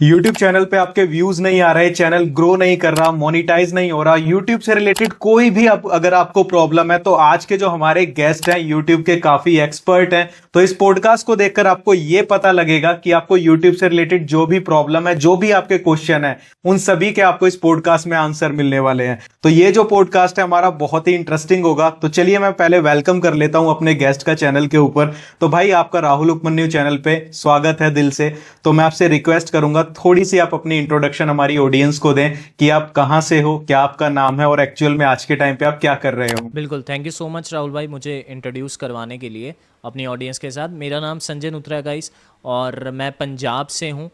YouTube channel पे आपके views नहीं आ रहे, चैनल ग्रो नहीं कर रहा, मोनिटाइज नहीं हो रहा, YouTube से रिलेटेड कोई भी अगर आपको प्रॉब्लम है तो आज के जो हमारे गेस्ट हैं YouTube के काफी एक्सपर्ट हैं। तो इस पॉडकास्ट को देखकर आपको ये पता लगेगा कि आपको YouTube से रिलेटेड जो भी प्रॉब्लम है, जो भी आपके क्वेश्चन है, उन सभी के आपको इस पॉडकास्ट में आंसर मिलने वाले हैं। तो ये जो पॉडकास्ट है हमारा बहुत ही इंटरेस्टिंग होगा। तो चलिए मैं पहले वेलकम कर लेता हूं अपने गेस्ट का चैनल के ऊपर। तो भाई आपका राहुल उपमन्यु चैनल पे स्वागत है दिल से। तो मैं आपसे रिक्वेस्ट करूंगा थोड़ी सी आप अपनी इंट्रोडक्शन हमारी ऑडियंस को दें कि आप कहां से हो, क्या आपका नाम है और एक्चुअल में आज के टाइम पे आप क्या कर रहे हो। बिल्कुल, thank you so much Rahul भाई मुझे इंट्रोड्यूस करवाने के लिए अपनी ऑडियंस के साथ। मेरा नाम संजय नुत्रा गाइस और मैं पंजाब से हूँ।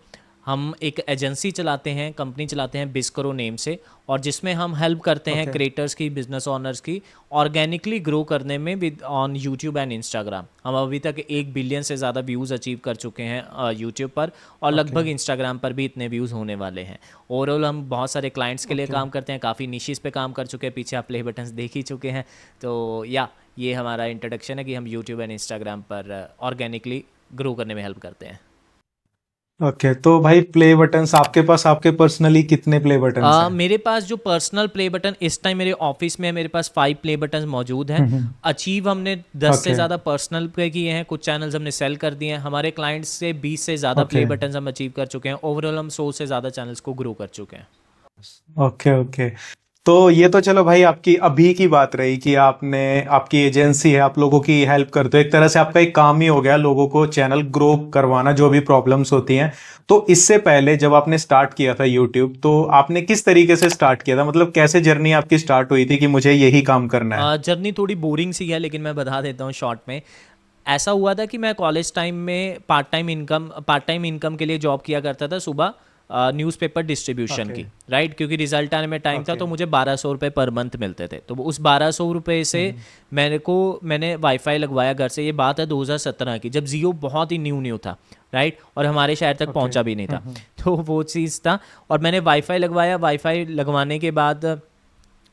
हम एक एजेंसी चलाते हैं, कंपनी चलाते हैं बिस्करो नेम से, और जिसमें हम हेल्प करते हैं क्रिएटर्स की, बिजनेस ओनर्स की ऑर्गेनिकली ग्रो करने में with on YouTube and Instagram. हम अभी तक 1 बिलियन से ज़्यादा व्यूज़ अचीव कर चुके हैं यूट्यूब पर, और लगभग इंस्टाग्राम पर भी इतने व्यूज़ होने वाले हैं। ओवरऑल हम बहुत सारे क्लाइंट्स के लिए काम करते हैं, काफ़ी निशीज़ पे काम कर चुके हैं। पीछे आप प्ले बटन्स देख ही चुके हैं। तो ये हमारा इंट्रोडक्शन है कि हम यूट्यूब एंड इंस्टाग्राम पर ऑर्गेनिकली ग्रो करने में हेल्प करते हैं। ओके तो भाई प्ले बटन्स आपके पास, आपके पर्सनली कितने प्ले बटन्स हैं? मेरे पास जो पर्सनल प्ले बटन इस टाइम मेरे ऑफिस में है, मेरे पास 5 प्ले बटन मौजूद हैं। अचीव हमने 10 से ज़्यादा पर्सनल पे किए हैं, कुछ चैनल्स हमने सेल कर दिए हैं। हमारे क्लाइंट्स से 20 से ज़्यादा प्ले बटन हम अचीव कर चुके हैं। ओवरऑल हम 100 से ज़्यादा चैनल्स को ग्रो कर चुके हैं। Okay okay. तो ये तो चलो भाई आपकी अभी की बात रही कि आपने, आपकी एजेंसी है, आप लोगों की हेल्प करते हो। एक तरह से आपका एक काम ही हो गया लोगों को चैनल ग्रो करवाना, जो भी प्रॉब्लम्स होती हैं। तो इससे पहले जब आपने स्टार्ट किया था यूट्यूब, तो आपने किस तरीके से स्टार्ट किया था? मतलब कैसे जर्नी आपकी स्टार्ट हुई थी कि मुझे यही काम करना है? जर्नी थोड़ी बोरिंग सी है, लेकिन मैं बता देता हूँ शॉर्ट में। ऐसा हुआ था कि मैं कॉलेज टाइम में पार्ट टाइम इनकम के लिए जॉब किया करता था सुबह, न्यूज़पेपर डिस्ट्रीब्यूशन की, राइट। क्योंकि रिजल्ट आने में टाइम था, तो मुझे 1200 रुपये पर मंथ मिलते थे। तो उस 1200 रुपये से मैंने वाईफाई लगवाया घर से। ये बात है 2017 की, जब जियो बहुत ही न्यू था, राइट, और हमारे शहर तक पहुंचा भी नहीं था। तो वो चीज़ था, और मैंने वाईफाई लगवाया। वाईफाई लगवाने के बाद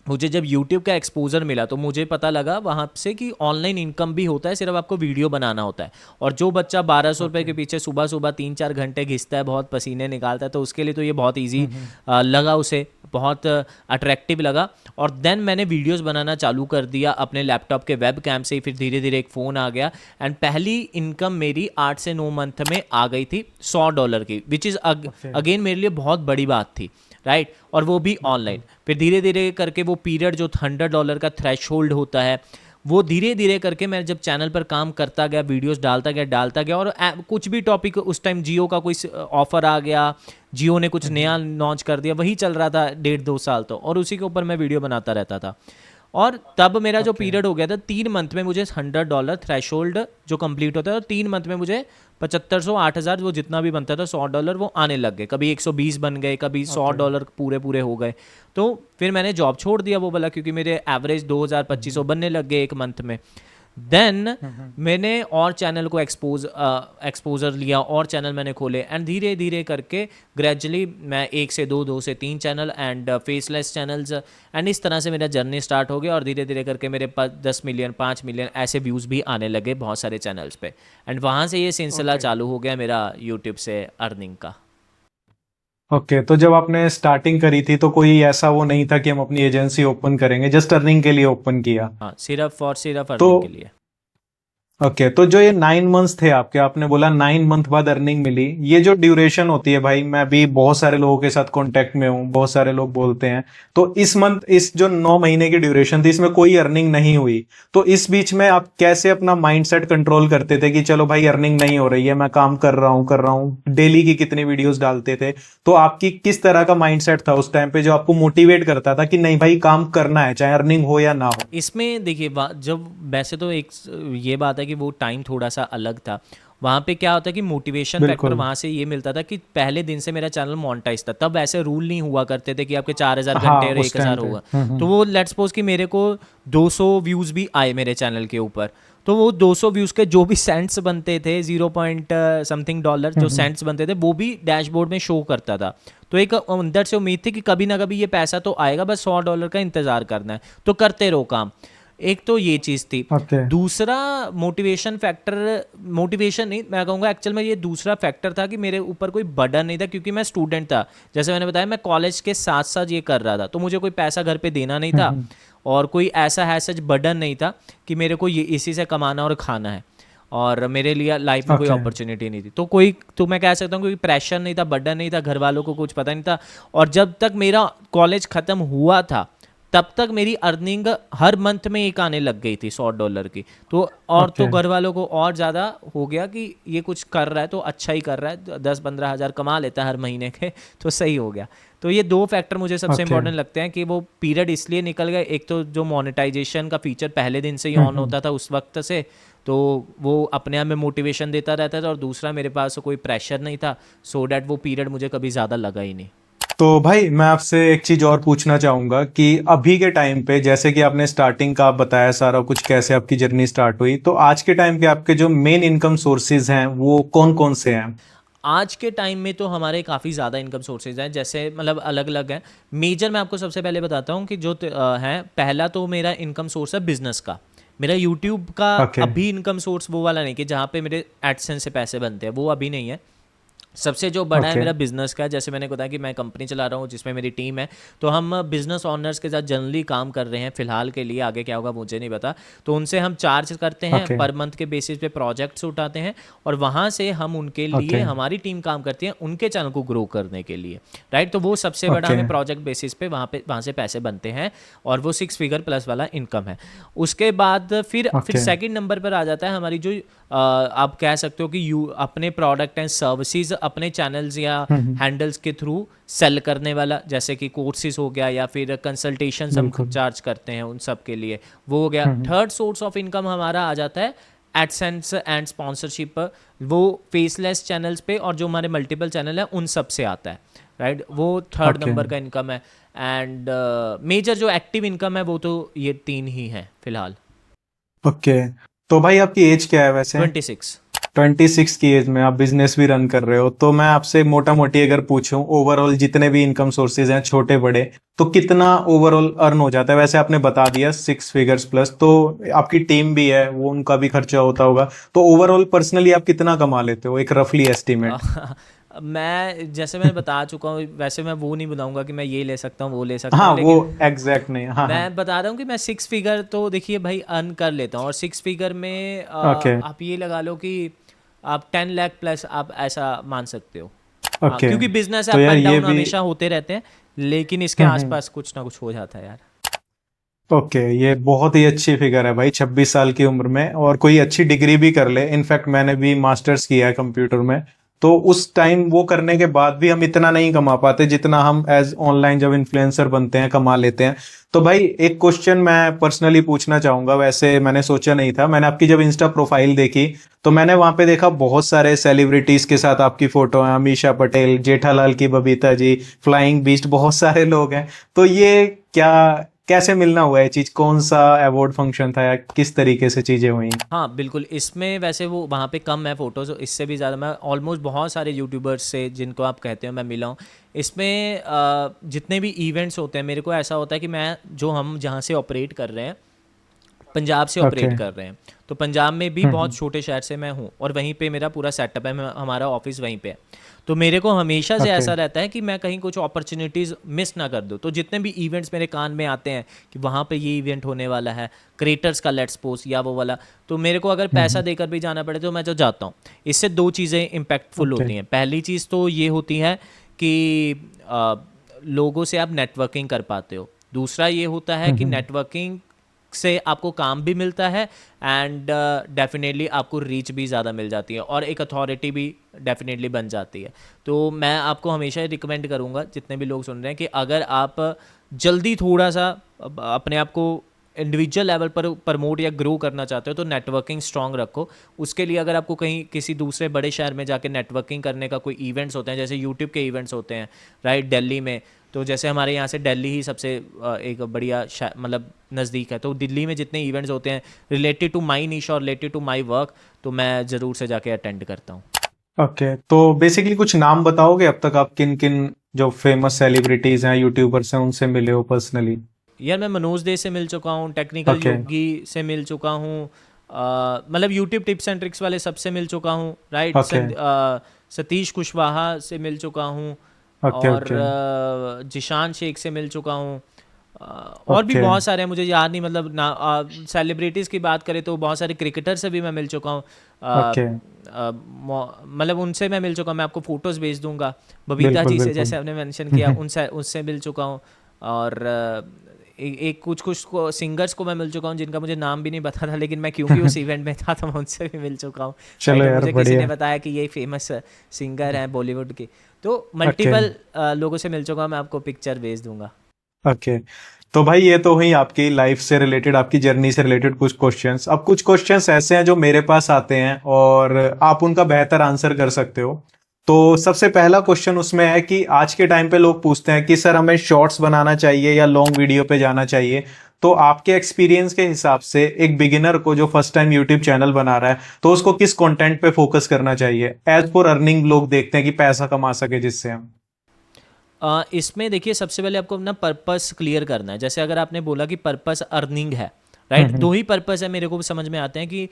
मुझे जब YouTube का एक्सपोजर मिला, तो मुझे पता लगा वहाँ से कि ऑनलाइन इनकम भी होता है, सिर्फ आपको वीडियो बनाना होता है। और जो बच्चा 1200 रुपये के पीछे सुबह सुबह 3-4 घंटे घिसता है, बहुत पसीने निकालता है, तो उसके लिए तो ये बहुत ईजी लगा, उसे बहुत अट्रैक्टिव लगा। और देन मैंने वीडियोस बनाना चालू कर दिया अपने लैपटॉप के वेब कैम से ही। फिर धीरे धीरे एक फ़ोन आ गया, एंड पहली इनकम मेरी 8 से 9 मंथ में आ गई थी $100 की, विच इज़ अगेन मेरे लिए बहुत बड़ी बात थी, राइट। और वो भी ऑनलाइन। फिर धीरे धीरे करके वो पीरियड जो $100 का थ्रेशोल्ड होता है, वो धीरे धीरे करके मैं जब चैनल पर काम करता गया, वीडियोस डालता गया, और कुछ भी टॉपिक, उस टाइम जियो का कोई ऑफर आ गया, जियो ने कुछ नया लॉन्च कर दिया, वही चल रहा था 1.5-2 साल तो, और उसी के ऊपर मैं वीडियो बनाता रहता था। और तब मेरा जो पीरियड हो गया था, 3 मंथ में मुझे $100 थ्रेशोल्ड जो कंप्लीट होता है, और 3 मंथ में मुझे 7500, 8000, वो जितना भी बनता था $100 वो आने लग गए। कभी 120 बन गए, कभी $100 पूरे हो गए। तो फिर मैंने जॉब छोड़ दिया वो वाला, क्योंकि मेरे एवरेज 2000-2500 बनने लग गए एक मंथ में। देन मैंने और चैनल को एक्सपोजर लिया, और चैनल मैंने खोले, एंड धीरे धीरे करके ग्रेजुअली मैं 1 से 2, 2 से 3 channel and faceless channels, and इस तरह से मेरा जर्नी स्टार्ट हो गया। और धीरे धीरे करके मेरे पास 10 मिलियन, 5 मिलियन ऐसे व्यूज़ भी आने लगे बहुत सारे चैनल्स पे, एंड वहाँ से ये सिलसिला चालू हो गया मेरा यूट्यूब से अर्निंग का। ओके तो जब आपने स्टार्टिंग करी थी तो कोई ऐसा वो नहीं था कि हम अपनी एजेंसी ओपन करेंगे, जस्ट अर्निंग के लिए ओपन किया? हाँ, सिर्फ तो अर्निंग के लिए। ओके तो जो ये 9 मंथ्स थे आपके, आपने बोला 9 मंथ बाद अर्निंग मिली, ये जो ड्यूरेशन होती है भाई, मैं भी बहुत सारे लोगों के साथ कांटेक्ट में हूँ, बहुत सारे लोग बोलते हैं तो इस जो 9 महीने की ड्यूरेशन थी, इसमें कोई अर्निंग नहीं हुई। तो इस बीच में आप कैसे अपना माइंडसेट कंट्रोल करते थे कि चलो भाई अर्निंग नहीं हो रही है, मैं काम कर रहा हूँ, डेली की कितनी वीडियोस डालते थे? तो आपकी किस तरह का माइंडसेट था उस टाइम पे जो आपको मोटिवेट करता था कि नहीं भाई काम करना है, चाहे अर्निंग हो या ना हो? इसमें देखिए, जब वैसे तो एक ये बात है कि वो टाइम थोड़ा सा अलग था। वहाँ पे क्या होता है कि मोटिवेशन फैक्टर वहाँ से ये मिलता था कि पहले दिन से मेरा चैनल मोनेटाइज था। तब ऐसे रूल नहीं हुआ करते थे कि आपके 4000 हाँ घंटे और उस टाइम 1000 पे होगा। तो वो लेट्स सपोज कि मेरे को 200 व्यूज़ भी आए मेरे चैनल के ऊपर, तो वो 200 व्यूज़ के जो भी सेंट्स बनते थे, 0 पॉइंट समथिंग डॉलर जो सेंट्स बनते थे, वो भी डैशबोर्ड में शो करता था। तो एक अंदर से उम्मीद थी कि कभी ना कभी ये पैसा तो आएगा, बस $100 का इंतज़ार करना है, तो करते रहो काम। एक तो ये चीज़ थी। ओके दूसरा मोटिवेशन फैक्टर, मोटिवेशन नहीं मैं कहूँगा, एक्चुअल में ये दूसरा फैक्टर था कि मेरे ऊपर कोई बर्डन नहीं था, क्योंकि मैं स्टूडेंट था। जैसे मैंने बताया, मैं कॉलेज के साथ साथ ये कर रहा था, तो मुझे कोई पैसा घर पे देना नहीं था और कोई ऐसा है सच बर्डन नहीं था कि मेरे को ये इसी से कमाना और खाना है, और मेरे लिए लाइफ में कोई ओके अपॉर्चुनिटी नहीं थी। तो कोई, तो मैं कह सकता हूँ कोई प्रेशर नहीं था, बर्डन नहीं था, घर वालों को कुछ पता नहीं था। और जब तक मेरा कॉलेज ख़त्म हुआ था तब तक मेरी अर्निंग हर मंथ में एक आने लग गई थी $100 की। तो और तो ओके घर वालों को और ज़्यादा हो गया कि ये कुछ कर रहा है तो अच्छा ही कर रहा है, 10-15 हज़ार कमा लेता है हर महीने के, तो सही हो गया। तो ये दो फैक्टर मुझे सबसे ओके इंपॉर्टेंट लगते हैं कि वो पीरियड इसलिए निकल गए। एक तो जो मोनेटाइजेशन का फीचर पहले दिन से ही ऑन होता था उस वक्त से, तो वो अपने आप में मोटिवेशन देता रहता था, और दूसरा मेरे पास कोई प्रेशर नहीं था, सो डैट वो पीरियड मुझे कभी ज़्यादा लगा ही नहीं। तो भाई मैं आपसे एक चीज और पूछना चाहूंगा कि अभी के टाइम पे, जैसे कि आपने स्टार्टिंग का आप बताया सारा कुछ कैसे आपकी जर्नी स्टार्ट हुई, तो आज के टाइम पे आपके जो मेन इनकम सोर्सेज हैं वो कौन कौन से हैं? आज के टाइम में तो हमारे काफ़ी ज़्यादा इनकम सोर्सेज हैं, जैसे मतलब अलग अलग हैं। मेजर मैं आपको सबसे पहले बताता हूँ कि जो है, पहला तो मेरा इनकम सोर्स है बिजनेस का। मेरा यूट्यूब का ओके अभी इनकम सोर्स वो वाला नहीं कि जहाँ पे मेरे एडसेंस से पैसे बनते हैं, वो अभी नहीं है। सबसे जो बड़ा है ओके मेरा बिजनेस का है। जैसे मैंने बताया कि मैं कंपनी चला रहा हूँ जिसमें मेरी टीम है, तो हम बिजनेस ओनर्स के साथ जनरली काम कर रहे हैं फिलहाल के लिए, आगे क्या होगा मुझे नहीं पता। तो उनसे हम चार्ज करते हैं, ओके पर मंथ के बेसिस पे प्रोजेक्ट्स उठाते हैं, और वहाँ से हम उनके लिए, ओके हमारी टीम काम करती है उनके चैनल को ग्रो करने के लिए, राइट। तो वो सबसे बड़ा ओके हमें प्रोजेक्ट बेसिस पे वहाँ से पैसे बनते हैं, और वो 6 फिगर प्लस वाला इनकम है। उसके बाद फिर ओके सेकंड नंबर पर आ जाता है हमारी जो आप कह सकते हो कि अपने प्रोडक्ट एंड सर्विसेज अपने चैनल्स या हैंडल्स के थ्रू सेल करने वाला, जैसे कि कोर्सेज हो गया या फिर कंसल्टेशंस हम बिल्कुल चार्ज करते हैं उन सब के लिए, वो हो गया। थर्ड सोर्स ऑफ इनकम हमारा आ जाता है एडसेंस एंड स्पॉन्सरशिप, वो फेसलेस चैनल्स पे और जो हमारे मल्टीपल चैनल हैं उन सब से आता है, राइट। वो थर्ड ओके नंबर का इनकम है। एंड मेजर जो एक्टिव इनकम है वो तो ये 3 ही है फिलहाल। ओके। तो भाई आपकी एज क्या है वैसे? 26। 26 की एज में आप बिजनेस भी रन कर रहे हो, तो मैं आपसे मोटा मोटी अगर पूछूं, ओवरऑल जितने भी इनकम सोर्सेज हैं छोटे बड़े, तो कितना ओवरऑल अर्न हो जाता है? वैसे आपने बता दिया 6 फिगर्स प्लस, तो आपकी टीम भी है, वो उनका भी खर्चा होता होगा, तो ओवरऑल पर्सनली आप कितना कमा लेते हो, एक रफली एस्टिमेट? मैं जैसे मैंने बता चुका हूँ, वैसे मैं वो नहीं बताऊंगा कि मैं ये ले सकता हूँ वो ले सकता हाँ हूँ, वो लेकिन एग्जैक्ट नहीं, हाँ हाँ। मैं बता रहा हूँ कि मैं 6 फिगर तो देखिए भाई अर्न कर लेता हूँ, और 6 फिगर में ओके आप ये लगा लो कि आप 10 लाख प्लस आप ऐसा मान सकते हो। हाँ, ओके। क्योंकि बिजनेस तो अप यार एंड ये डाउन भी हमेशा होते रहते हैं, लेकिन इसके आसपास कुछ ना कुछ हो जाता है यार। ओके, ये बहुत ही अच्छी फिगर है भाई 26 साल की उम्र में, और कोई अच्छी डिग्री भी कर ले। इनफैक्ट मैंने भी मास्टर्स किया है कंप्यूटर में, तो उस टाइम वो करने के बाद भी हम इतना नहीं कमा पाते जितना हम एज ऑनलाइन जब इन्फ्लुएंसर बनते हैं कमा लेते हैं। तो भाई एक क्वेश्चन मैं पर्सनली पूछना चाहूंगा, वैसे मैंने सोचा नहीं था, मैंने आपकी जब इंस्टा प्रोफाइल देखी तो मैंने वहां पे देखा बहुत सारे सेलिब्रिटीज के साथ आपकी फोटो है, अमीषा पटेल, जेठालाल की बबीता जी, फ्लाइंग बीस्ट, बहुत सारे लोग हैं। तो ये क्या, कैसे मिलना हुआ है चीज, कौन सा अवार्ड फंक्शन था या किस तरीके से चीजें हुई? हाँ बिल्कुल, इसमें वैसे वो वहाँ पे कम है फ़ोटोज़, इससे भी ज़्यादा मैं ऑलमोस्ट बहुत सारे यूट्यूबर्स से जिनको आप कहते हो मैं मिला हूँ। इसमें जितने भी इवेंट्स होते हैं, मेरे को ऐसा होता है कि मैं जो हम जहाँ से ऑपरेट कर रहे हैं, पंजाब से ओके ऑपरेट कर रहे हैं, तो पंजाब में भी बहुत छोटे शहर से मैं हूँ, और वहीं पे मेरा पूरा सेटअप है, हमारा ऑफिस वहीं पे है। तो मेरे को हमेशा से ओके ऐसा रहता है कि मैं कहीं कुछ अपॉर्चुनिटीज़ मिस ना कर दूँ। तो जितने भी इवेंट्स मेरे कान में आते हैं कि वहाँ पे ये इवेंट होने वाला है, क्रिएटर्स का लेट्स पोस्ट या वो वाला, तो मेरे को अगर पैसा देकर भी जाना पड़े तो मैं जो जाता हूँ। इससे दो चीज़ें इम्पैक्टफुल ओके होती हैं। पहली चीज़ तो ये होती है कि लोगों से आप नेटवर्किंग कर पाते हो। दूसरा ये होता है कि नेटवर्किंग से आपको काम भी मिलता है, एंड डेफिनेटली आपको रीच भी ज़्यादा मिल जाती है, और एक अथॉरिटी भी डेफिनेटली बन जाती है। तो मैं आपको हमेशा रिकमेंड करूँगा, जितने भी लोग सुन रहे हैं, कि अगर आप जल्दी थोड़ा सा अपने आप को इंडिविजुअल लेवल पर प्रमोट या ग्रो करना चाहते हो तो नेटवर्किंग स्ट्रांग रखो। उसके लिए अगर आपको कहीं किसी दूसरे बड़े शहर में जाके नेटवर्किंग करने का कोई इवेंट्स होते हैं, जैसे यूट्यूब के इवेंट्स होते हैं राइट दिल्ली में, तो जैसे हमारे यहाँ से दिल्ली ही सबसे एक बढ़िया मतलब नज़दीक है, तो दिल्ली में जितने इवेंट्स होते हैं रिलेटेड टू माई निश और रिलेटेड टू माई वर्क, तो मैं ज़रूर से जाके अटेंड करता हूँ। ओके। तो बेसिकली कुछ नाम बताओगे अब तक आप किन किन जो फेमस सेलिब्रिटीज हैं, यूट्यूबर्स हैं, उनसे मिले हो पर्सनली? यार मैं मनोज दे से मिल चुका हूँ, टेक्निकल ओके योगी से मिल चुका हूँ, मतलब यूट्यूब टिप्स एंड ट्रिक्स वाले सबसे मिल चुका हूँ, राइट। ओके सतीश कुशवाहा से मिल चुका हूँ, ओके और ओके जिशान शेख से मिल चुका हूँ। और भी ओके बहुत सारे हैं, मुझे याद नहीं, मतलब ना सेलिब्रिटीज़ की बात करें तो बहुत सारे क्रिकेटर से भी मैं मिल चुका हूँ। ओके मतलब उनसे मैं मिल चुका हूँ, मैं आपको फ़ोटोज़ भेज दूंगा। बबीता बिल्कुल जी से, बिल्कुल। जैसे आपने मेंशन किया, उनसे उससे मिल चुका हूँ। और एक कुछ कुछ को सिंगर्स को मैं मिल चुका हूँ जिनका मुझे नाम भी नहीं पता था, लेकिन मैं क्योंकि उस इवेंट में था तो मैं उनसे भी मिल चुका हूँ, चलो राइट। और यार मुझे किसी ने बढ़िया। बताया कि ये फेमस सिंगर हैं बॉलीवुड के। तो ओके मल्टीपल लोगों से मिल चुका हूँ, मैं आपको पिक्चर भेज दूंगा। ओके। तो भाई ये तो हुई आपकी लाइफ से रिलेटेड, आपकी जर्नी से रिलेटेड कुछ क्वेश्चंस। अब कुछ क्वेश्चंस ऐसे हैं जो मेरे पास आते हैं और आप उनका बेहतर आंसर कर सकते हो। तो सबसे पहला क्वेश्चन उसमें है कि आज के टाइम पे लोग पूछते हैं कि सर हमें शॉर्ट्स बनाना चाहिए या लॉन्ग वीडियो पे जाना चाहिए। तो आपके एक्सपीरियंस के हिसाब से एक बिगिनर को जो फर्स्ट टाइम यूट्यूब चैनल बना रहा है तो उसको किस कंटेंट पे फोकस करना चाहिए एज फॉर अर्निंग, लोग देखते हैं कि पैसा कमा सके जिससे हम। इसमें देखिए, सबसे पहले आपको अपना पर्पस क्लियर करना है। जैसे अगर आपने बोला कि पर्पस अर्निंग है, राइट, दो ही पर्पस है मेरे को समझ में आते हैं कि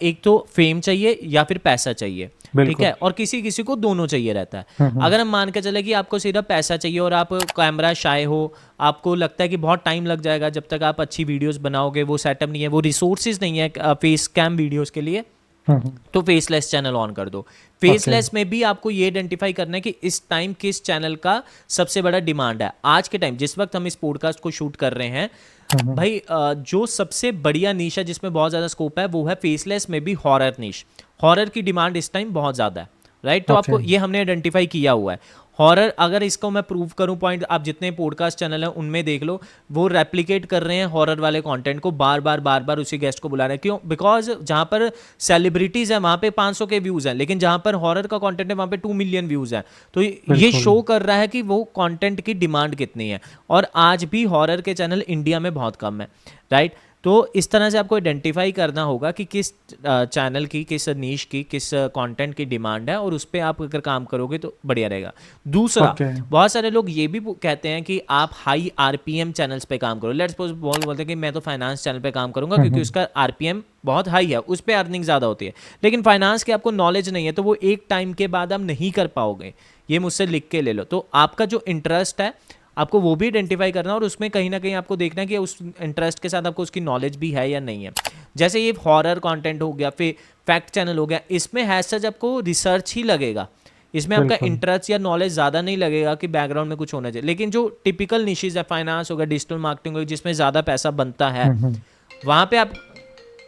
एक तो फेम चाहिए या फिर पैसा चाहिए, ठीक बिल्कुल। है। और किसी किसी को दोनों चाहिए रहता है। हम्म। अगर हम मान के चले कि आपको सिर्फ पैसा चाहिए और आप कैमरा शाय हो, आपको लगता है कि बहुत टाइम लग जाएगा जब तक आप अच्छी वीडियोस बनाओगे, वो सेटअप नहीं है, वो रिसोर्सेज नहीं है फेस कैम वीडियोस के लिए, हम्म। तो फेसलेस चैनल ऑन कर दो। ओके। फेसलेस में भी आपको ये आइडेंटिफाई करना है कि इस टाइम किस चैनल का सबसे बड़ा डिमांड है। आज के टाइम जिस वक्त हम इस पॉडकास्ट को शूट कर रहे हैं हम्म। भाई, जो सबसे बढ़िया नीश है जिसमें बहुत ज़्यादा स्कोप है वो है फेसलेस में भी हॉरर नीश। हॉरर की डिमांड इस टाइम बहुत ज़्यादा है, राइट। तो ओके। आपको ये हमने आइडेंटिफाई किया हुआ है। हॉरर, अगर इसको मैं प्रूव करूं पॉइंट, आप जितने पॉडकास्ट चैनल हैं उनमें देख लो, वो रेप्लिकेट कर रहे हैं हॉरर वाले कंटेंट को, बार बार उसी गेस्ट को बुला रहे हैं। क्यों? बिकॉज जहां पर सेलिब्रिटीज है वहां पे 500 के व्यूज हैं, लेकिन जहां पर हॉरर का कंटेंट है वहां पे 2 मिलियन व्यूज हैं। तो ये बिल्कुल। शो कर रहा है कि वो कंटेंट की डिमांड कितनी है। और आज भी हॉरर के चैनल इंडिया में बहुत कम है, राइट। तो इस तरह से आपको आइडेंटिफाई करना होगा कि किस चैनल की, किस नीश की, किस कंटेंट की डिमांड है, और उस पर आप अगर काम करोगे तो बढ़िया रहेगा। दूसरा, ओके। बहुत सारे लोग ये भी कहते हैं कि आप हाई आरपीएम चैनल्स पे काम करो। लेट्स सपोज बोलते हैं कि मैं तो फाइनेंस चैनल पे काम करूंगा क्योंकि उसका आरपीएम बहुत हाई है, उस पर अर्निंग ज़्यादा होती है। लेकिन फाइनेंस की आपको नॉलेज नहीं है तो वो एक टाइम के बाद आप नहीं कर पाओगे। ये मुझसे लिख के ले लो। तो आपका जो इंटरेस्ट है आपको वो भी आइडेंटिफाई करना, और उसमें कहीं ना कहीं आपको देखना है कि उस इंटरेस्ट के साथ आपको उसकी नॉलेज भी है या नहीं है। जैसे ये हॉरर कंटेंट हो गया, फिर फैक्ट चैनल हो गया, इसमें हैज सच आपको रिसर्च ही लगेगा, इसमें आपका बिल्कुल। इंटरेस्ट या नॉलेज ज़्यादा नहीं लगेगा कि बैकग्राउंड में कुछ होना चाहिए। लेकिन जो टिपिकल निशेज है, फाइनेंस हो गया, डिजिटल मार्केटिंग हो गया, जिसमें ज़्यादा पैसा बनता है, वहाँ पे आप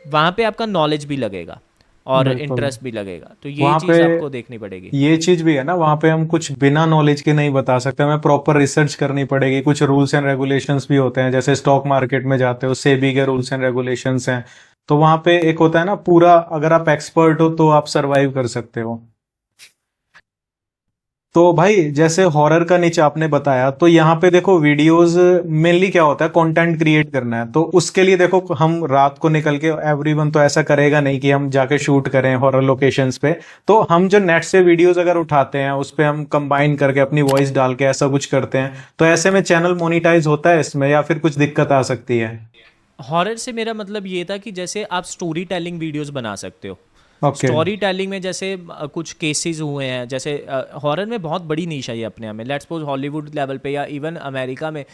वहाँ पे आपका नॉलेज भी लगेगा और बिल्कुल। इंटरेस्ट भी लगेगा। तो ये वहां पे चीज़ आपको देखनी पड़ेगी। ये चीज भी है ना, वहां पे हम कुछ बिना नॉलेज के नहीं बता सकते, हमें प्रॉपर रिसर्च करनी पड़ेगी। कुछ रूल्स एंड रेगुलेशंस भी होते हैं, जैसे स्टॉक मार्केट में जाते हो सेबी के रूल्स एंड रेगुलेशंस हैं। तो वहां पे एक होता है ना पूरा, अगर आप एक्सपर्ट हो तो आप सरवाइव कर सकते हो। तो भाई जैसे हॉरर का नीचे आपने बताया, तो यहाँ पे देखो वीडियोस मेनली क्या होता है, कंटेंट क्रिएट करना है। तो उसके लिए देखो हम रात को निकल के, एवरीवन तो ऐसा करेगा नहीं कि हम जाके शूट करें हॉरर लोकेशंस पे। तो हम जो नेट से वीडियोस अगर उठाते हैं उस पे हम कंबाइन करके अपनी वॉइस डाल के ऐसा कुछ करते हैं, तो ऐसे में चैनल मोनिटाइज होता है इसमें या फिर कुछ दिक्कत आ सकती है? हॉरर से मेरा मतलब ये था कि जैसे आप स्टोरी टेलिंग वीडियोस बना सकते हो। ओके। स्टोरी टेलिंग में जैसे कुछ केसेस हुए हैं, जैसे हॉरर में बहुत बड़ी नीश है ये अपने आप में। लेट्स सपोज हॉलीवुड लेवल पे या इवन अमेरिका में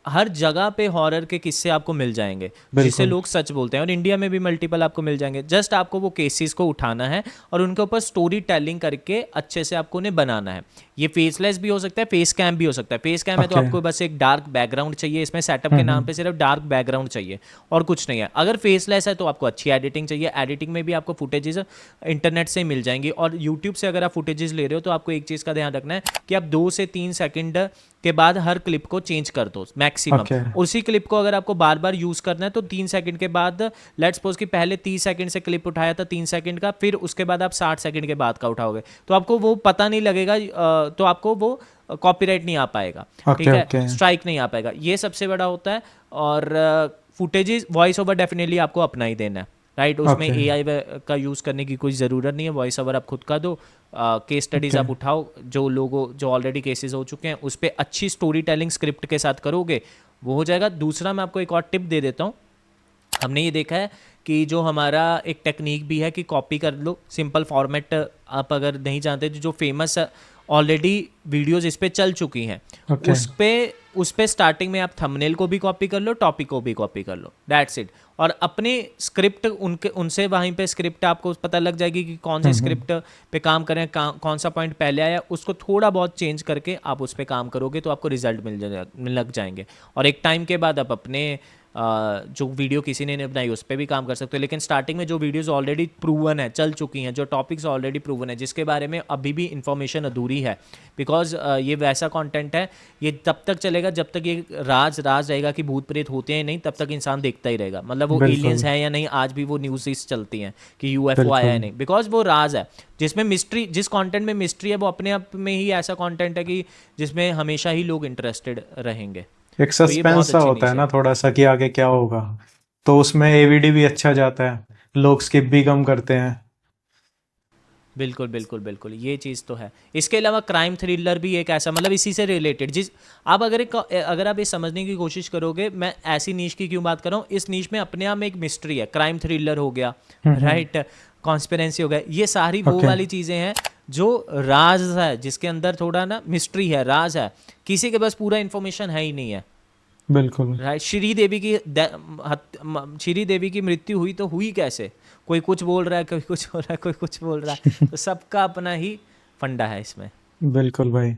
हर जगह पे हॉरर के किस्से आपको मिल जाएंगे जिससे बिल्कुल। लोग सच बोलते हैं, और इंडिया में भी मल्टीपल आपको मिल जाएंगे। जस्ट आपको वो केसेस को उठाना है और उनके ऊपर स्टोरी टेलिंग करके अच्छे से आपको उन्हें बनाना है। ये फेसलेस भी हो सकता है, फेस कैम भी हो सकता है। फेस कैम है तो ओके। आपको बस एक डार्क बैकग्राउंड चाहिए, इसमें सेटअप के नाम पे सिर्फ डार्क बैकग्राउंड चाहिए और कुछ नहीं है। अगर फेसलेस है तो आपको अच्छी एडिटिंग चाहिए। एडिटिंग में भी आपको फुटेजेस इंटरनेट से मिल जाएंगी, और यूट्यूब से अगर आप फुटेजेस ले रहे हो तो आपको एक चीज़ का ध्यान रखना है कि आप 2 से 3 सेकंड के बाद हर क्लिप को चेंज कर दो मैक्सिमम। ओके। उसी क्लिप को अगर आपको बार बार यूज़ करना है तो 3 सेकंड के बाद, लेट्स सपोज कि पहले 30 सेकंड से क्लिप उठाया था 3 सेकंड का, फिर उसके बाद आप 60 सेकंड के बाद का उठाओगे तो आपको वो पता नहीं लगेगा, तो आपको वो कॉपीराइट नहीं आ पाएगा, ओके। ठीक है, ओके। स्ट्राइक नहीं आ पाएगा। ये सबसे बड़ा होता है। और फुटेजेस, वॉइस ओवर डेफिनेटली आपको अपना ही देना है, राइट। उसमें ओके। एआई का यूज़ करने की कोई ज़रूरत नहीं है। वॉइस ओवर आप खुद का दो। Case studies okay. आप उठाओ, जो लोगों जो ऑलरेडी केसेस हो चुके हैं उस पर अच्छी स्टोरी टेलिंग स्क्रिप्ट के साथ करोगे, वो हो जाएगा। दूसरा मैं आपको एक और टिप दे देता हूँ। हमने ये देखा है कि जो हमारा एक टेक्निक भी है कि कॉपी कर लो सिंपल फॉर्मेट, आप अगर नहीं जानते तो जो फेमस ऑलरेडी वीडियोस इस पे चल चुकी हैं, ओके उस पे स्टार्टिंग में आप थंबनेल को भी कॉपी कर लो, टॉपिक को भी कॉपी कर लो, दैट्स इट। और अपने स्क्रिप्ट उनसे वहीं पे स्क्रिप्ट आपको पता लग जाएगी कि कौन से स्क्रिप्ट पे काम करें, कौन सा पॉइंट पहले आया, उसको थोड़ा बहुत चेंज करके आप उस पे काम करोगे तो आपको रिजल्ट मिल लग जाएंगे। और एक टाइम के बाद आप अपने जो वीडियो किसी ने बनाई उस पर भी काम कर सकते हो। लेकिन स्टार्टिंग में जो वीडियोस ऑलरेडी प्रूवन है, चल चुकी हैं, जो टॉपिक्स ऑलरेडी प्रूवन है, जिसके बारे में अभी भी इंफॉर्मेशन अधूरी है, बिकॉज ये वैसा कंटेंट है, ये तब तक चलेगा जब तक ये राज रहेगा कि भूत प्रेत होते हैं नहीं, तब तक इंसान देखता ही रहेगा। मतलब वो एलियंस है या नहीं, आज भी वो न्यूज़ चलती हैं कि यूएफओ आया है नहीं, बिकॉज वो राज है। जिसमें मिस्ट्री, जिस कंटेंट में मिस्ट्री है, वो अपने आप में ही ऐसा कंटेंट है कि जिसमें हमेशा ही लोग इंटरेस्टेड रहेंगे। एक सस्पेंस सा होता है ना थोड़ा सा कि आगे क्या होगा, तो उसमें एवीडी भी अच्छा जाता है, लोग स्किप भी कम करते हैं। बिल्कुल बिल्कुल बिल्कुल, ये चीज़ तो है। इसके अलावा क्राइम थ्रिलर भी एक ऐसा, मतलब इसी से रिलेटेड, जिस आप अगर आप ये समझने की कोशिश करोगे, मैं ऐसी नीश की क्यों बात कर रहा हूँ, इस नीश में अपने आप में एक मिस्ट्री है। क्राइम थ्रिलर हो गया, राइट, कॉन्स्पिरेंसी हो गया, ये सारी वो वाली चीज़ें हैं जो राज है, जिसके अंदर थोड़ा ना मिस्ट्री है, राज है, किसी के पास पूरा इन्फॉर्मेशन है ही नहीं है। बिल्कुल राइट, श्री देवी की मृत्यु हुई तो हुई कैसे, कोई कुछ बोल रहा है, कोई कुछ बोल रहा है, कोई कुछ बोल रहा है, तो सबका अपना ही फंडा है इसमें। बिल्कुल भाई।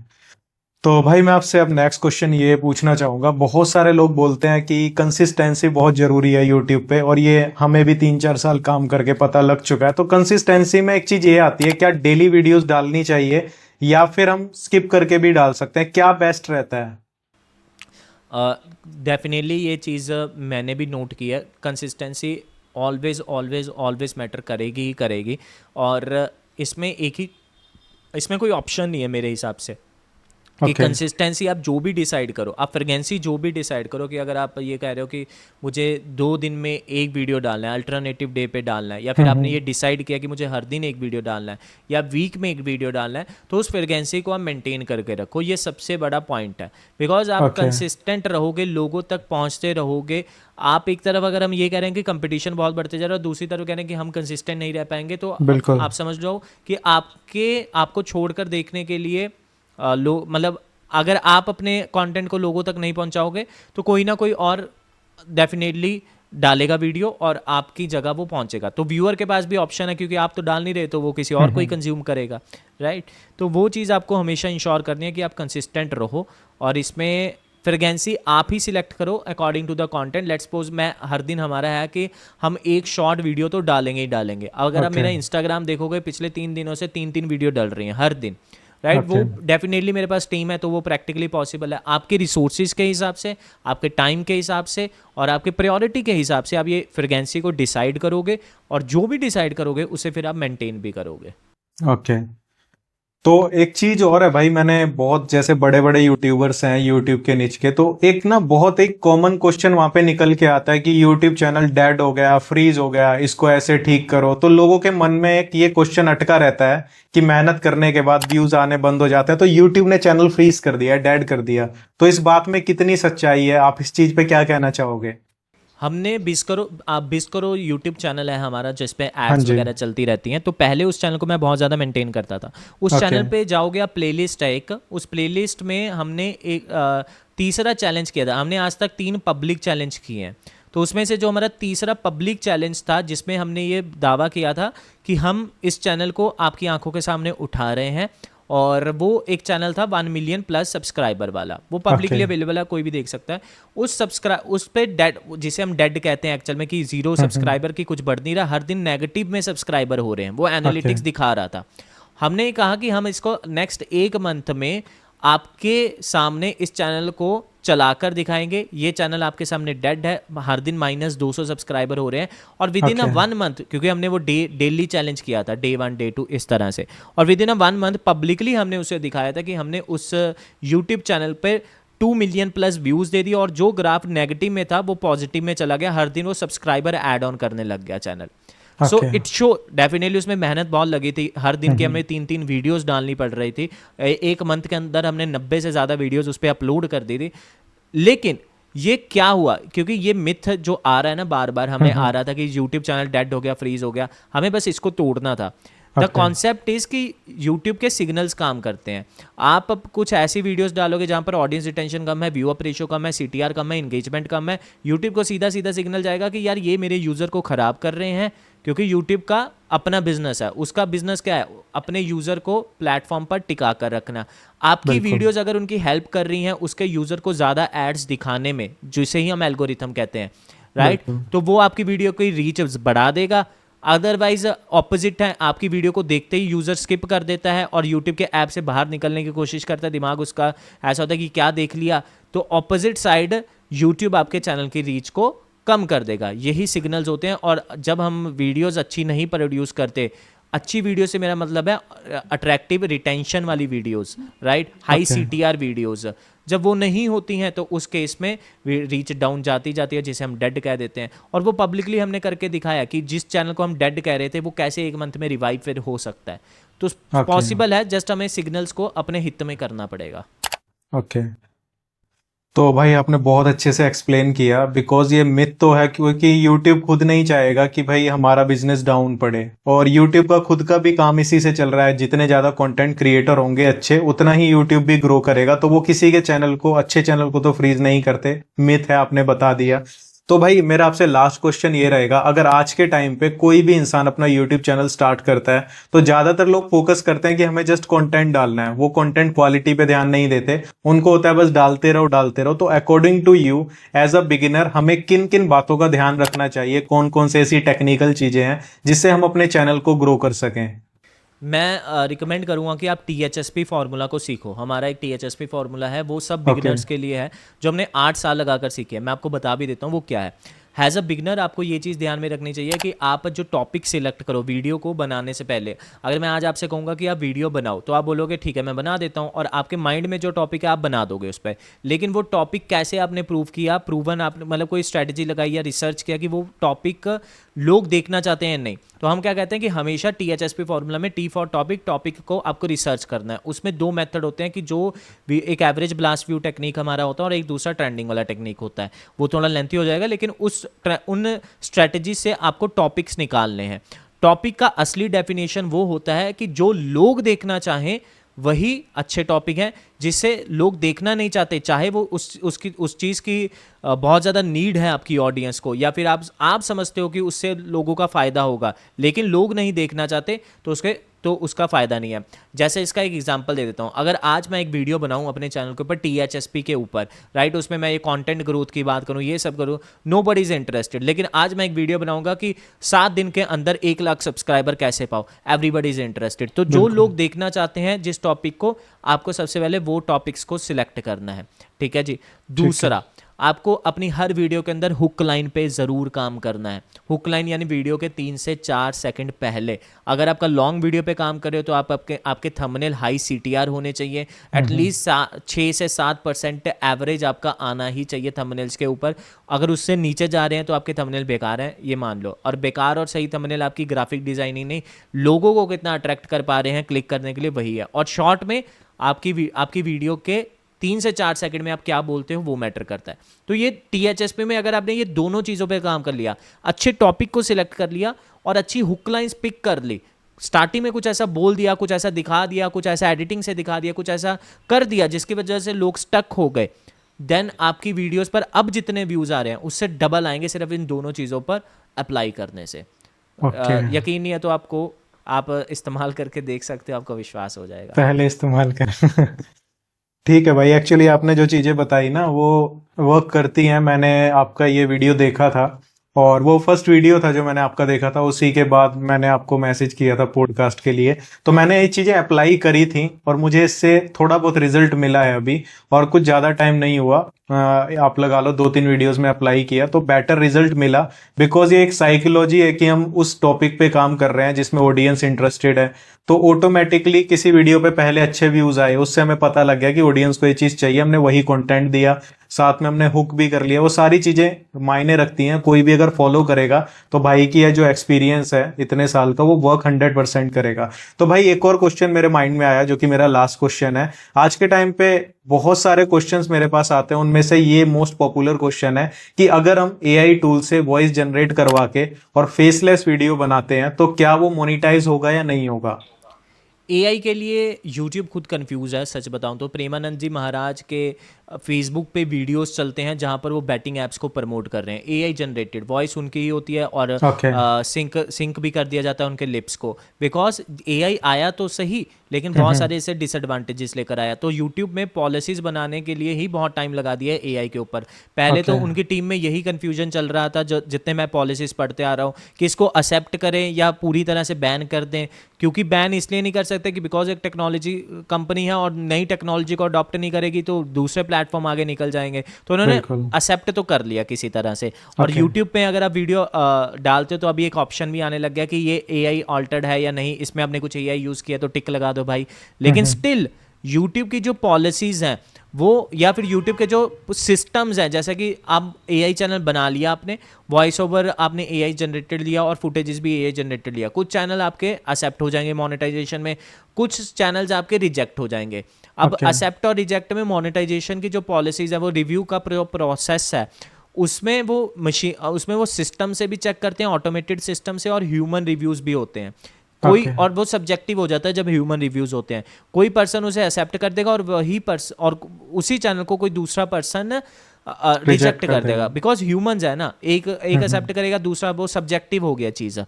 तो भाई मैं आपसे अब नेक्स्ट क्वेश्चन ये पूछना चाहूंगा, बहुत सारे लोग बोलते हैं कि कंसिस्टेंसी बहुत जरूरी है यूट्यूब पे, और ये हमें भी 3-4 साल काम करके पता लग चुका है। तो कंसिस्टेंसी में एक चीज ये आती है, क्या डेली वीडियोस डालनी चाहिए या फिर हम स्किप करके भी डाल सकते हैं, क्या बेस्ट रहता है? डेफिनेटली ये चीज़ मैंने भी नोट की है, consistency always always always matter करेगी ही करेगी। और इसमें कोई ऑप्शन नहीं है मेरे हिसाब से कि कंसिस्टेंसी आप जो भी डिसाइड करो, आप फ्रीक्वेंसी जो भी डिसाइड करो, कि अगर आप ये कह रहे हो कि मुझे 2 दिन में एक वीडियो डालना है, अल्टरनेटिव डे पे डालना है, या फिर आपने ये डिसाइड किया कि मुझे हर दिन एक वीडियो डालना है या वीक में एक वीडियो डालना है, तो उस फ्रीक्वेंसी को आप मेंटेन करके रखो। ये सबसे बड़ा पॉइंट है, बिकॉज आप कंसिस्टेंट रहोगे, लोगों तक पहुँचते रहोगे। आप एक तरफ अगर हम ये कह रहे हैं कि कंपटीशन बहुत बढ़ते जा रहा है, और दूसरी तरफ कह रहे हैं कि हम कंसिस्टेंट नहीं रह पाएंगे, तो आप समझ लो कि आपको छोड़कर देखने के लिए लोग, मतलब अगर आप अपने कंटेंट को लोगों तक नहीं पहुंचाओगे तो कोई ना कोई और डेफिनेटली डालेगा वीडियो और आपकी जगह वो पहुंचेगा। तो व्यूअर के पास भी ऑप्शन है, क्योंकि आप तो डाल नहीं रहे, तो वो किसी और को ही कंज्यूम करेगा, राइट। तो वो चीज़ आपको हमेशा इंश्योर करनी है कि आप कंसिस्टेंट रहो, और इसमें फ्रीक्वेंसी आप ही सिलेक्ट करो according to the content. Let's suppose मैं हर दिन, हमारा है कि हम एक शॉर्ट वीडियो तो डालेंगे ही डालेंगे। अगर आप मेरा इंस्टाग्राम देखोगे, पिछले 3 दिनों से 3 वीडियो डल रही हैं हर दिन, राइट। वो डेफिनेटली मेरे पास टीम है, तो वो प्रैक्टिकली पॉसिबल है। आपके रिसोर्सेज के हिसाब से, आपके टाइम के हिसाब से और आपके प्रायोरिटी के हिसाब से आप ये फ्रीक्वेंसी को डिसाइड करोगे, और जो भी डिसाइड करोगे उसे फिर आप मेंटेन भी करोगे। ओके। तो एक चीज और है भाई, मैंने बहुत, जैसे बड़े बड़े यूट्यूबर्स हैं यूट्यूब के नीच के, तो एक ना बहुत एक कॉमन क्वेश्चन वहां पे निकल के आता है कि यूट्यूब चैनल डेड हो गया, फ्रीज हो गया, इसको ऐसे ठीक करो। तो लोगों के मन में एक ये क्वेश्चन अटका रहता है कि मेहनत करने के बाद व्यूज आने बंद हो जाते हैं, तो यूट्यूब ने चैनल फ्रीज कर दिया, डेड कर दिया। तो इस बात में कितनी सच्चाई है, आप इस चीज पे क्या कहना चाहोगे? हमने बिस्करो यूट्यूब चैनल है हमारा, जिसपे एड्स वगैरह चलती रहती हैं। तो पहले उस चैनल को मैं बहुत ज़्यादा मेंटेन करता था। उस चैनल पे जाओगे आप, प्लेलिस्ट है एक, उस प्लेलिस्ट में हमने एक तीसरा चैलेंज किया था। हमने आज तक 3 पब्लिक चैलेंज किए हैं, तो उसमें से जो हमारा तीसरा पब्लिक चैलेंज था, जिसमें हमने ये दावा किया था कि हम इस चैनल को आपकी आंखों के सामने उठा रहे हैं, और वो एक चैनल था 1 मिलियन प्लस सब्सक्राइबर वाला, वो पब्लिकली अवेलेबल है, कोई भी देख सकता है। उस पे डेड, जिसे हम डेड कहते हैं एक्चुअल में, कि 0 सब्सक्राइबर की कुछ बढ़ नहीं रहा, हर दिन नेगेटिव में सब्सक्राइबर हो रहे हैं, वो एनालिटिक्स दिखा रहा था। हमने कहा कि हम इसको नेक्स्ट 1 मंथ में आपके सामने इस चैनल को चलाकर दिखाएंगे। ये चैनल आपके सामने डेड है, हर दिन -200 सब्सक्राइबर हो रहे हैं, और विद इन 1 मंथ, क्योंकि हमने वो डेली चैलेंज किया था, डे 1 डे 2 इस तरह से, और विद इन 1 मंथ पब्लिकली हमने उसे दिखाया था कि हमने उस यूट्यूब चैनल पर 2 मिलियन प्लस व्यूज़ दे दिए, और जो ग्राफ नेगेटिव में था वो पॉजिटिव में चला गया। हर दिन वो सब्सक्राइबर ऐड ऑन करने लग गया channel. So it show, definitely उसमें मेहनत बहुत लगी थी, हर दिन की हमें 3 वीडियोस डालनी पड़ रही थी। 1 मंथ के अंदर हमने 90 से ज़्यादा वीडियोस उस पर अपलोड कर दी थी। लेकिन ये क्या हुआ, क्योंकि ये मिथ जो आ रहा है ना बार बार हमें आ रहा था कि यूट्यूब चैनल डेड हो गया, फ्रीज हो गया, हमें बस इसको तोड़ना था। द कॉन्सेप्ट इज कि यूट्यूब के सिग्नल्स काम करते हैं। आप अब कुछ ऐसी वीडियोस डालोगे जहाँ पर ऑडियंस रिटेंशन कम है, व्यू अप रेशियो कम है, CTR कम है, इंगेजमेंट कम है, यूट्यूब को सीधा सीधा सिग्नल जाएगा कि यार ये मेरे यूज़र को ख़राब कर रहे हैं, क्योंकि यूट्यूब का अपना बिजनेस है। उसका बिजनेस क्या है? अपने यूज़र को प्लेटफॉर्म पर टिका कर रखना। आपकी वीडियोज़ अगर उनकी हेल्प कर रही हैं उसके यूज़र को ज़्यादा एड्स दिखाने में, जिसे ही हम एल्गोरिथम कहते हैं, राइट, तो वो आपकी वीडियो की रीच बढ़ा देगा। अदरवाइज ऑपोजिट है, आपकी वीडियो को देखते ही यूज़र स्किप कर देता है और यूट्यूब के ऐप से बाहर निकलने की कोशिश करता है, दिमाग उसका ऐसा होता है कि क्या देख लिया। तो ऑपोजिट साइड यूट्यूब आपके चैनल की रीच को कम कर देगा। यही सिग्नल्स होते हैं। और जब हम वीडियोस अच्छी नहीं प्रोड्यूस करते, अच्छी वीडियो से मेरा मतलब है अट्रैक्टिव रिटेंशन वाली videos, right, high CTR videos, जब वो नहीं होती हैं तो उस केस में रीच डाउन जाती जाती है, जिसे हम डेड कह देते हैं। और वो पब्लिकली हमने करके दिखाया कि जिस चैनल को हम डेड कह रहे थे वो कैसे 1 मंथ में रिवाइव फिर हो सकता है। तो पॉसिबल है, जस्ट हमें सिग्नल्स को अपने हित में करना पड़ेगा। ओके, तो भाई आपने बहुत अच्छे से एक्सप्लेन किया। बिकॉज ये मिथ तो है, क्योंकि यूट्यूब खुद नहीं चाहेगा कि भाई हमारा बिजनेस डाउन पड़े, और यूट्यूब का खुद का भी काम इसी से चल रहा है। जितने ज्यादा कंटेंट क्रिएटर होंगे अच्छे, उतना ही यूट्यूब भी ग्रो करेगा। तो वो किसी के चैनल को, अच्छे चैनल को तो फ्रीज नहीं करते। मिथ है, आपने बता दिया। तो भाई मेरा आपसे लास्ट क्वेश्चन ये रहेगा, अगर आज के टाइम पे कोई भी इंसान अपना यूट्यूब चैनल स्टार्ट करता है तो ज्यादातर लोग फोकस करते हैं कि हमें जस्ट कंटेंट डालना है। वो कंटेंट क्वालिटी पे ध्यान नहीं देते, उनको होता है बस डालते रहो डालते रहो। तो according to you, as a beginner, हमें किन किन बातों का ध्यान रखना चाहिए? कौन कौन से ऐसी टेक्निकल चीजें हैं जिससे हम अपने चैनल को ग्रो कर सकें? मैं रिकमेंड करूंगा कि आप THSP फार्मूला को सीखो। हमारा एक THSP फार्मूला है, वो सब बिगिनर्स के लिए है, जो हमने 8 साल लगाकर सीखे। मैं आपको बता भी देता हूँ वो क्या है। हैज़ अ बिगनर आपको ये चीज़ ध्यान में रखनी चाहिए कि आप जो टॉपिक सिलेक्ट करो वीडियो को बनाने से पहले, अगर मैं आज आपसे कहूँगा कि आप वीडियो बनाओ तो आप बोलोगे ठीक है मैं बना देता हूँ, और आपके माइंड में जो टॉपिक है आप बना दोगे उस पर। लेकिन वो टॉपिक कैसे आपने प्रूव किया, प्रूवन आपने मतलब कोई स्ट्रैटेजी लगाई या रिसर्च किया कि वो टॉपिक लोग देखना चाहते हैं नहीं? तो हम क्या कहते हैं कि हमेशा THSP फॉर्मूला में T फॉर टॉपिक, टॉपिक को आपको रिसर्च करना है। उसमें 2 मेथड होते हैं कि जो एक एवरेज ब्लास्ट व्यू टेक्निक हमारा होता है और एक दूसरा ट्रेंडिंग वाला टेक्निक होता है। वो थोड़ा लेंथी हो जाएगा, लेकिन उन स्ट्रेटजी से आपको टॉपिक्स निकालने हैं। टॉपिक का असली डेफिनेशन वो होता है कि जो लोग देखना चाहें वही अच्छे टॉपिक हैं। जिसे लोग देखना नहीं चाहते, चाहे वो उस चीज़ की बहुत ज़्यादा नीड है आपकी ऑडियंस को, या फिर आप समझते हो कि उससे लोगों का फ़ायदा होगा, लेकिन लोग नहीं देखना चाहते तो उसका फ़ायदा नहीं है। जैसे इसका एक एग्जांपल दे देता हूँ। अगर आज मैं एक वीडियो बनाऊँ अपने चैनल के ऊपर THSP के ऊपर, राइट, उसमें मैं ये कंटेंट ग्रोथ की बात करूँ, ये सब करूँ, नोबडी इज़ इंटरेस्टेड। लेकिन आज मैं एक वीडियो बनाऊंगा कि 7 दिन के अंदर 1 लाख सब्सक्राइबर कैसे पाओ, एवरीबडी इज़ इंटरेस्टेड। तो जो लोग देखना चाहते हैं जिस टॉपिक को, आपको सबसे पहले वो टॉपिक्स को सिलेक्ट करना है। ठीक है जी। दूसरा, आपको अपनी हर वीडियो के अंदर हुक लाइन पे ज़रूर काम करना है। हुक लाइन यानी वीडियो के 3 से 4 सेकंड पहले। अगर आपका लॉन्ग वीडियो पे काम कर रहे हो तो आपके थंबनेल हाई CTR होने चाहिए। एटलीस्ट 6 से 7% एवरेज आपका आना ही चाहिए थंबनेल्स के ऊपर। अगर उससे नीचे जा रहे हैं तो आपके थंबनेल बेकार हैं, ये मान लो। और बेकार और सही थंबनेल आपकी ग्राफिक डिज़ाइनिंग नहीं, लोगों को कितना अट्रैक्ट कर पा रहे हैं क्लिक करने के लिए, वही है। और शॉर्ट में आपकी वीडियो के 3 से 4 सेकंड में आप क्या बोलते हो वो मैटर करता है। तो ये THSP में अगर आपने ये दोनों चीज़ों पे काम कर लिया, अच्छे टॉपिक को सिलेक्ट कर लिया और अच्छी हुक लाइंस पिक कर ली, स्टार्टिंग में कुछ ऐसा बोल दिया, कुछ ऐसा दिखा दिया, कुछ ऐसा एडिटिंग से दिखा दिया, कुछ ऐसा कर दिया जिसकी वजह से लोग स्टक हो गए, देन आपकी वीडियोस पर अब जितने व्यूज़ आ रहे हैं उससे डबल आएंगे सिर्फ इन दोनों चीज़ों पर अप्लाई करने से। यकीन नहीं है तो आप इस्तेमाल करके देख सकते हो, आपको विश्वास हो जाएगा। पहले इस्तेमाल कर ठीक है भाई, एक्चुअली आपने जो चीज़ें बताई ना वो वर्क करती हैं। मैंने आपका ये वीडियो देखा था और वो फर्स्ट वीडियो था जो मैंने आपका देखा था। उसी के बाद मैंने आपको मैसेज किया था पॉडकास्ट के लिए, तो मैंने ये चीज़ें अप्लाई करी थी और मुझे इससे थोड़ा बहुत रिजल्ट मिला है अभी, और कुछ ज़्यादा टाइम नहीं हुआ। आप लगा लो 2-3 वीडियोस में अप्लाई किया तो बेटर रिजल्ट मिला। बिकॉज ये एक साइकोलॉजी है कि हम उस टॉपिक पे काम कर रहे हैं जिसमें ऑडियंस इंटरेस्टेड है, तो ऑटोमेटिकली किसी वीडियो पे पहले अच्छे व्यूज आए, उससे हमें पता लग गया कि ऑडियंस को ये चीज़ चाहिए, हमने वही कंटेंट दिया, साथ में हमने हुक भी कर लिया, वो सारी चीजें मायने रखती हैं। कोई भी अगर फॉलो करेगा तो भाई की जो एक्सपीरियंस है इतने साल का, वो वर्क 100% करेगा। तो भाई एक और क्वेश्चन मेरे माइंड में आया, जो कि मेरा लास्ट क्वेश्चन है। आज के टाइम पे बहुत सारे क्वेश्चंस मेरे पास आते हैं, उनमें से ये मोस्ट पॉपुलर क्वेश्चन है कि अगर हम एआई टूल से वॉइस जनरेट करवा के और फेसलेस वीडियो बनाते हैं तो क्या वो मोनिटाइज होगा या नहीं होगा? एआई के लिए यूट्यूब खुद कंफ्यूज है, सच बताऊं तो। प्रेमानंद जी महाराज के फेसबुक पे वीडियोस चलते हैं जहां पर वो बैटिंग एप्स को प्रमोट कर रहे हैं। एआई जनरेटेड वॉइस उनकी ही होती है और ओके। सिंक भी कर दिया जाता है उनके लिप्स को। बिकॉज एआई आया तो सही, लेकिन बहुत सारे इससे डिसएडवांटेजेस लेकर आया। तो यूट्यूब में पॉलिसीज बनाने के लिए ही बहुत टाइम लगा दिया है एआई के ऊपर। पहले तो उनकी टीम में यही कंफ्यूजन चल रहा था, जितने मैं पॉलिसीज पढ़ते आ रहा हूँ, कि इसको एक्सेप्ट करें या पूरी तरह से बैन कर दें। क्योंकि बैन इसलिए नहीं कर सकते कि बिकॉज एक टेक्नोलॉजी कंपनी है और नई टेक्नोलॉजी को अडॉप्ट नहीं करेगी तो दूसरे प्लेटफॉर्म आगे निकल जाएंगे। तो उन्होंने एक्सेप्ट तो कर लिया किसी तरह से। और यूट्यूब पे अगर आप वीडियो डालते हो तो अभी एक ऑप्शन भी आने लग गया कि ये एआई ऑल्टर्ड है या नहीं, इसमें आपने कुछ एआई यूज़ किया तो टिक लगा दो भाई। लेकिन स्टिल यूट्यूब की जो पॉलिसीज हैं वो, या फिर यूट्यूब के जो सिस्टम्स हैं, जैसे कि आप एआई चैनल बना लिया, आपने वॉइस ओवर आपने एआई जनरेटेड लिया और फुटेजेस भी एआई जनरेटेड लिया, कुछ चैनल आपके एक्सेप्ट हो जाएंगे मोनेटाइजेशन में, कुछ चैनल्स आपके रिजेक्ट हो जाएंगे। अब एक्सेप्ट और रिजेक्ट में मोनेटाइजेशन की जो पॉलिसीज है, वो रिव्यू का प्रोसेस है, उसमें वो सिस्टम से भी चेक करते हैं, ऑटोमेटेड सिस्टम से, और ह्यूमन रिव्यूज भी होते हैं कोई। और वो सब्जेक्टिव हो जाता है जब ह्यूमन रिव्यूज होते हैं। कोई पर्सन उसे एक्सेप्ट कर देगा और वही पर्सन, और उसी चैनल को कोई दूसरा पर्सन रिजेक्ट कर देगा, बिकॉज ह्यूमंस है ना। एक एक्सेप्ट करेगा, दूसरा, वो सब्जेक्टिव हो गया चीज़।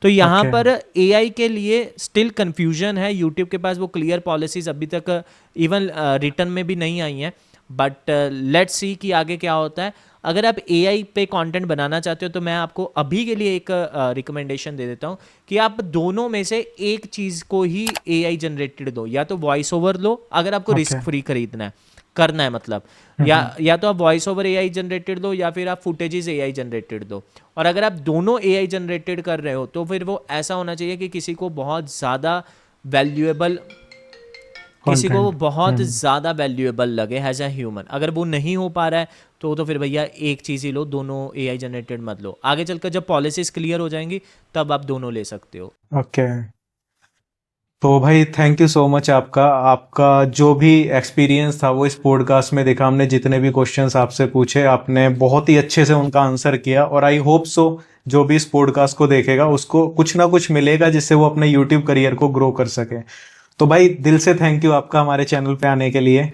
तो यहाँ पर एआई के लिए स्टिल कंफ्यूजन है। यूट्यूब के पास वो क्लियर पॉलिसीज अभी तक इवन रिटर्न में भी नहीं आई हैं। बट लेट्स सी कि आगे क्या होता है। अगर आप एआई पे कंटेंट बनाना चाहते हो तो मैं आपको अभी के लिए एक रिकमेंडेशन दे देता हूँ कि आप दोनों में से एक चीज़ को ही एआई जनरेटेड दो। या तो वॉइस ओवर लो अगर आपको रिस्क फ्री करना है मतलब, या तो आप वॉइस ओवर एआई जनरेटेड दो, या फिर आप फुटेजेस एआई जनरेटेड दो। और अगर आप दोनों एआई जनरेटेड कर रहे हो तो फिर वो ऐसा होना चाहिए कि किसी को बहुत ज़्यादा वैल्यूएबल लगे एज अ ह्यूमन। अगर वो नहीं हो पा रहा है तो फिर भैया एक चीज़ ही लो, दोनों एआई जनरेटेड मत लो। आगे चलकर जब पॉलिसीज क्लियर हो जाएंगी तब आप दोनों ले सकते हो। ओके। तो भाई थैंक यू सो मच। आपका जो भी एक्सपीरियंस था वो इस पॉडकास्ट में देखा हमने। जितने भी क्वेश्चंस आपसे पूछे आपने बहुत ही अच्छे से उनका आंसर किया, और आई होप सो जो भी इस पॉडकास्ट को देखेगा उसको कुछ ना कुछ मिलेगा जिससे वो अपने यूट्यूब करियर को ग्रो कर सके। तो भाई दिल से थैंक यू आपका हमारे चैनल पे आने के लिए।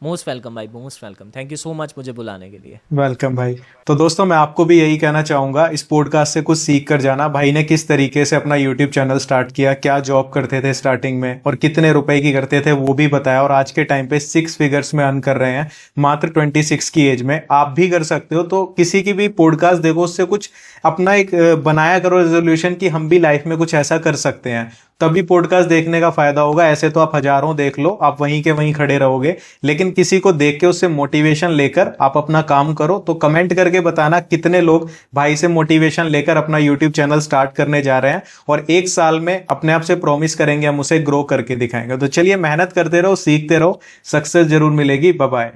मोस्ट वेलकम भाई, most welcome. Thank you so much मुझे बुलाने के लिए। वेलकम भाई। तो दोस्तों मैं आपको भी यही कहना चाहूंगा, इस पॉडकास्ट से कुछ सीख कर जाना। भाई ने किस तरीके से अपना यूट्यूब चैनल स्टार्ट किया, क्या जॉब करते थे स्टार्टिंग में और कितने रुपए की करते थे वो भी बताया, और आज के टाइम पे 6 फिगर्स में अर्न कर रहे हैं मात्र 26 की एज में। आप भी कर सकते हो। तो किसी की भी पॉडकास्ट देखो, उससे कुछ अपना एक बनाया करो रेजोल्यूशन कि हम भी लाइफ में कुछ ऐसा कर सकते हैं, तभी पॉडकास्ट देखने का फायदा होगा। ऐसे तो आप हजारों देख लो, आप वहीं के वहीं खड़े रहोगे, लेकिन किसी को देख के उससे मोटिवेशन लेकर आप अपना काम करो। तो कमेंट करके बताना कितने लोग भाई से मोटिवेशन लेकर अपना यूट्यूब चैनल स्टार्ट करने जा रहे हैं, और 1 साल में अपने आप से प्रॉमिस करेंगे हम उसे ग्रो करके दिखाएंगे। तो चलिए मेहनत करते रहो, सीखते रहो, सक्सेस जरूर मिलेगी। Bye bye.